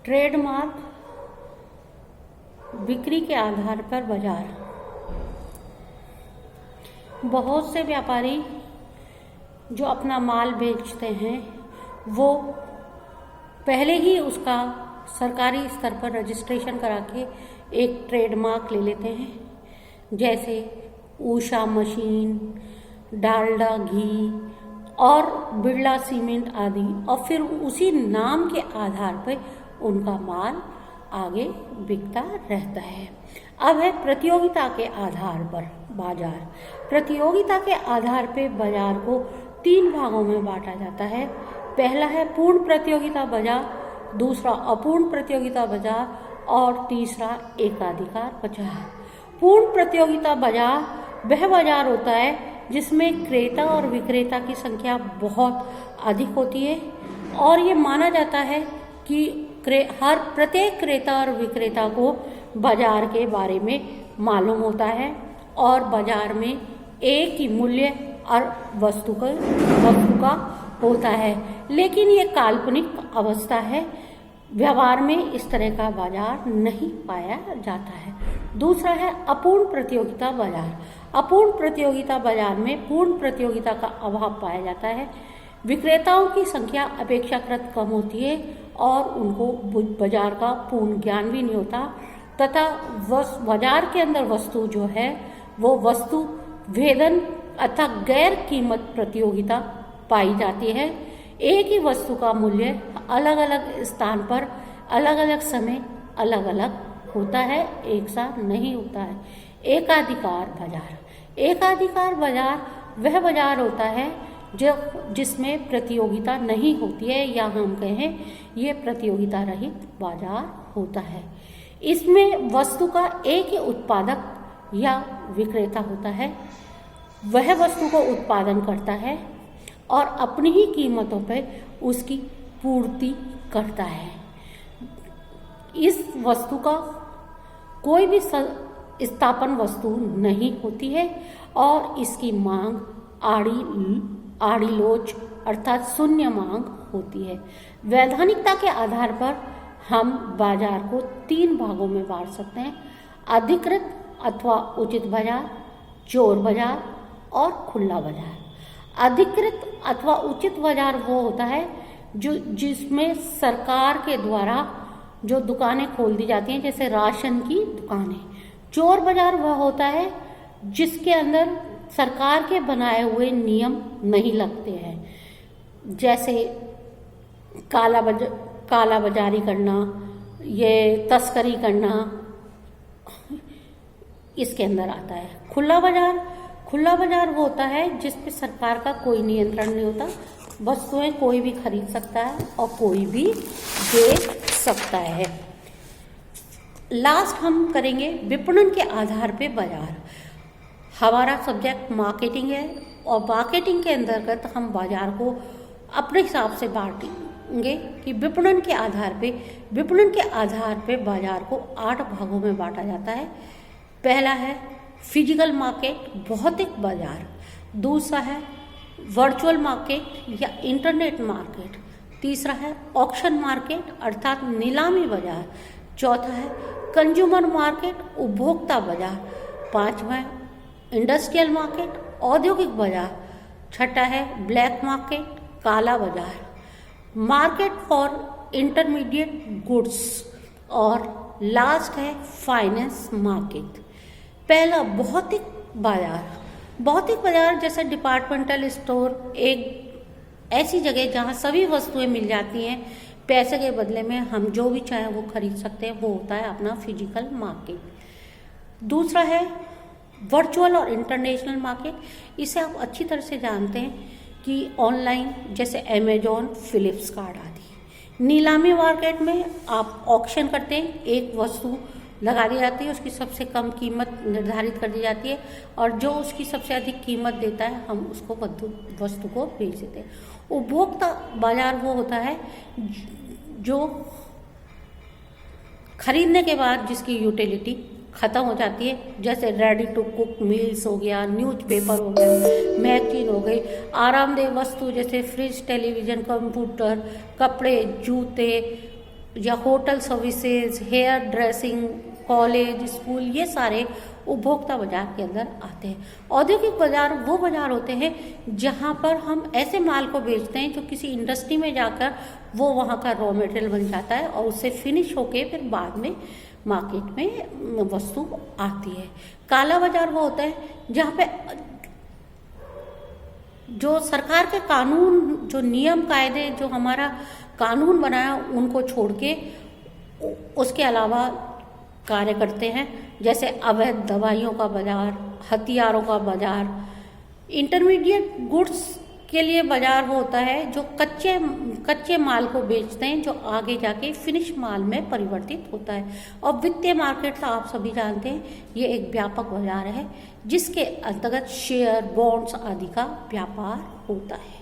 Trademark, बिक्री के आधार पर बाजार। बहुत से व्यापारी जो अपना माल बेचते हैं वो पहले ही उसका सरकारी स्तर पर रजिस्ट्रेशन करा के एक ट्रेडमार्क ले लेते हैं, जैसे उषा मशीन, डालडा घी और बिरला सीमेंट आदि, और फिर उसी नाम के आधार पर उनका माल आगे बिकता रहता है। अब है प्रतियोगिता के आधार पर बाजार। प्रतियोगिता के आधार पर बाजार को 3 भागों में बांटा जाता है। पहला है पूर्ण प्रतियोगिता बाजार, दूसरा अपूर्ण प्रतियोगिता बाजार और तीसरा एकाधिकार बाजार। पूर्ण प्रतियोगिता बाजार वह बाजार होता है जिसमें क्रेता और विक्रेता की संख्या बहुत अधिक होती है और ये माना जाता है कि प्रत्येक क्रेता और विक्रेता को बाजार के बारे में मालूम होता है और बाजार में एक ही मूल्य और वस्तु का होता है, लेकिन ये काल्पनिक अवस्था है। व्यवहार में इस तरह का बाजार नहीं पाया जाता है। दूसरा है अपूर्ण प्रतियोगिता बाजार। अपूर्ण प्रतियोगिता बाजार में पूर्ण प्रतियोगिता का अभाव पाया जाता है। विक्रेताओं की संख्या अपेक्षाकृत कम होती है और उनको बाजार का पूर्ण ज्ञान भी नहीं होता, तथा बाजार के अंदर वस्तु जो है वो वस्तु भेदन अथवा गैर कीमत प्रतियोगिता पाई जाती है। एक ही वस्तु का मूल्य अलग अलग स्थान पर अलग अलग समय अलग अलग होता है, एक साथ नहीं होता है। एकाधिकार बाजार। एकाधिकार बाजार वह बाजार होता है जिसमें प्रतियोगिता नहीं होती है, या हम कहें ये प्रतियोगिता रहित बाजार होता है। इसमें वस्तु का एक ही उत्पादक या विक्रेता होता है। वह वस्तु को उत्पादन करता है और अपनी ही कीमतों पर उसकी पूर्ति करता है। इस वस्तु का कोई भी स्थापन वस्तु नहीं होती है और इसकी मांग आड़ी लोच अर्थात शून्य मांग होती है। वैधानिकता के आधार पर हम बाजार को 3 भागों में बांट सकते हैं: अधिकृत अथवा उचित बाजार, चोर बाजार और खुला बाजार। अधिकृत अथवा उचित बाजार वो होता है जिसमें सरकार के द्वारा जो दुकानें खोल दी जाती हैं, जैसे राशन की दुकानें। चोर बाजार वह होता है जिसके अंदर सरकार के बनाए हुए नियम नहीं लगते हैं, जैसे काला बाजारी करना, ये तस्करी करना, इसके अंदर आता है। खुला बाजार वो होता है जिस पे सरकार का कोई नियंत्रण नहीं होता, वस्तुएं कोई भी खरीद सकता है और कोई भी बेच सकता है। लास्ट हम करेंगे विपणन के आधार पे बाजार। हमारा सब्जेक्ट मार्केटिंग है और मार्केटिंग के अंतर्गत हम बाजार को अपने हिसाब से बांटेंगे कि विपणन के आधार पे बाजार को 8 भागों में बांटा जाता है। पहला है फिजिकल मार्केट, भौतिक बाजार। दूसरा है वर्चुअल मार्केट या इंटरनेट मार्केट। तीसरा है ऑक्शन मार्केट अर्थात नीलामी बाजार। चौथा है कंज्यूमर मार्केट, उपभोक्ता बाजार। पांचवा है इंडस्ट्रियल मार्केट, औद्योगिक बाजार। छठा है ब्लैक मार्केट, काला बाजार। मार्केट फॉर इंटरमीडिएट गुड्स और लास्ट है फाइनेंस मार्केट। पहला भौतिक बाजार जैसे डिपार्टमेंटल स्टोर, एक ऐसी जगह जहाँ सभी वस्तुएं मिल जाती हैं, पैसे के बदले में हम जो भी चाहें वो खरीद सकते हैं, वो होता है अपना फिजिकल मार्केट। दूसरा है वर्चुअल और इंटरनेशनल मार्केट। इसे आप अच्छी तरह से जानते हैं कि ऑनलाइन जैसे अमेजोन, फ्लिपकार्ट आदि। नीलामी मार्केट में आप ऑक्शन करते हैं, एक वस्तु लगा दी जाती है, उसकी सबसे कम कीमत निर्धारित कर दी जाती है और जो उसकी सबसे अधिक कीमत देता है हम उसको वस्तु को बेच देते हैं। उपभोक्ता बाजार वो होता है जो खरीदने के बाद जिसकी यूटिलिटी ख़त्म हो जाती है, जैसे रेडी टू कुक मील्स हो गया, न्यूज़पेपर हो गया, मैगजीन हो गई। आरामदेह वस्तु जैसे फ्रिज, टेलीविज़न, कंप्यूटर, कपड़े, जूते, या hotel services, hairdressing, college, school, ये सारे उपभोक्ता बाजार के अंदर आते हैं। औद्योगिक बाजार वो बाजार होते हैं जहां पर हम ऐसे माल को बेचते हैं जो किसी इंडस्ट्री में जाकर वो वहां का रॉ मटेरियल बन जाता है और उससे फिनिश होके फिर बाद में मार्केट में वस्तु आती है। काला बाजार वो होता है जहाँ पे जो सरकार के कानून, जो नियम कायदे, जो हमारा कानून बनाया उनको छोड़ के उसके अलावा कार्य करते हैं, जैसे अवैध दवाइयों का बाजार, हथियारों का बाजार। इंटरमीडिएट गुड्स के लिए बाजार वो होता है जो कच्चे माल को बेचते हैं, जो आगे जाके फिनिश माल में परिवर्तित होता है। और वित्तीय मार्केट तो आप सभी जानते हैं, ये एक व्यापक बाजार है जिसके अंतर्गत शेयर, बॉन्ड्स आदि का व्यापार होता है।